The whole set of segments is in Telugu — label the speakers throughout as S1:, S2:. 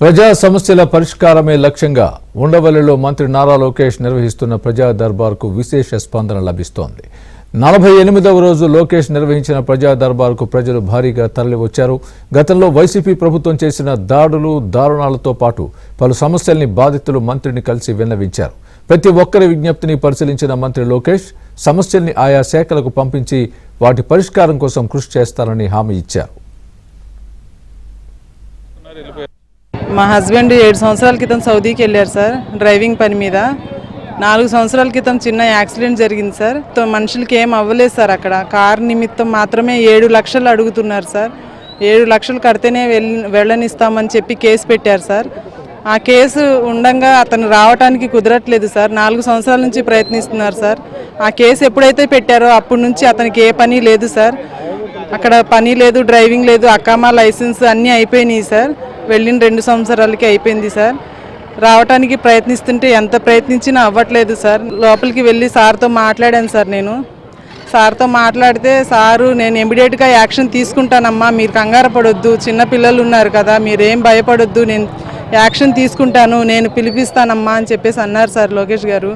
S1: ప్రజా సమస్యల పరిష్కారమే లక్ష్యంగా ఉండవల్లిలో మంత్రి నారా లోకేష్ నిర్వహిస్తున్న ప్రజా దర్బార్కు విశేష స్పందన లభిస్తోంది. 48వ రోజు లోకేష్ నిర్వహించిన ప్రజా దర్బార్కు ప్రజలు భారీగా తరలివచ్చారు. గతంలో వైసీపీ ప్రభుత్వం చేసిన దాడులు, దారుణాలతో పాటు పలు సమస్యల్ని బాధితులు మంత్రిని కలిసి విన్నవించారు. ప్రతి ఒక్కరి విజ్ఞప్తిని పరిశీలించిన మంత్రి లోకేష్ సమస్యల్ని ఆయా శాఖలకు పంపించి వాటి పరిష్కారం కోసం కృషి చేస్తారని హామీ ఇచ్చారు.
S2: మా హస్బెండ్ 7 సంవత్సరాల క్రితం సౌదీకి వెళ్ళారు సార్, డ్రైవింగ్ పని మీద. 4 సంవత్సరాల క్రితం చిన్న యాక్సిడెంట్ జరిగింది సార్. మనుషులకి ఏం అవ్వలేదు సార్. అక్కడ కారు నిమిత్తం మాత్రమే 7 లక్షలు అడుగుతున్నారు సార్. 7 లక్షలు కడితేనే వెళ్ళనిస్తామని చెప్పి కేసు పెట్టారు సార్. ఆ కేసు ఉండగా అతను రావడానికి కుదరట్లేదు సార్. 4 సంవత్సరాల నుంచి ప్రయత్నిస్తున్నారు సార్. ఆ కేసు ఎప్పుడైతే పెట్టారో అప్పటి నుంచి అతనికి ఏ పని లేదు సార్. అక్కడ పని లేదు, డ్రైవింగ్ లేదు, అకామా లైసెన్స్ అన్నీ అయిపోయినాయి సార్. వెళ్ళిన 2 సంవత్సరాలకి అయిపోయింది సార్. రావడానికి ప్రయత్నిస్తుంటే ఎంత ప్రయత్నించినా అవ్వట్లేదు సార్. లోపలికి వెళ్ళి సార్తో మాట్లాడాను సార్. నేను సార్తో మాట్లాడితే సారు నేను ఇమీడియట్గా యాక్షన్ తీసుకుంటానమ్మా, మీరు కంగారు పడొద్దు, చిన్నపిల్లలు ఉన్నారు కదా, మీరేం భయపడొద్దు, నేను యాక్షన్ తీసుకుంటాను, నేను పిలిపిస్తానమ్మా అని చెప్పేసి అన్నారు సార్ లోకేష్ గారు.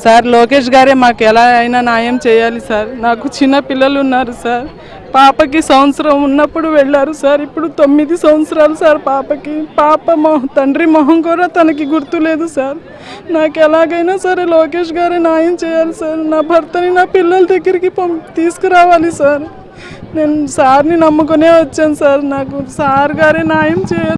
S2: సార్ లోకేష్ గారే మాకు ఎలా అయినా న్యాయం చేయాలి సార్. నాకు చిన్న పిల్లలు ఉన్నారు సార్. పాపకి సంవత్సరం ఉన్నప్పుడు వెళ్ళారు సార్. ఇప్పుడు 9 సంవత్సరాలు సార్ పాపకి. తండ్రి మొహం కూడా తనకి గుర్తులేదు సార్. నాకు ఎలాగైనా సరే లోకేష్ గారే న్యాయం చేయాలి సార్. నా భర్తని నా పిల్లల దగ్గరికి తీసుకురావాలి సార్. నేను సార్ని నమ్ముకునే వచ్చాను సార్. నాకు సార్ గారే న్యాయం చేయాలి.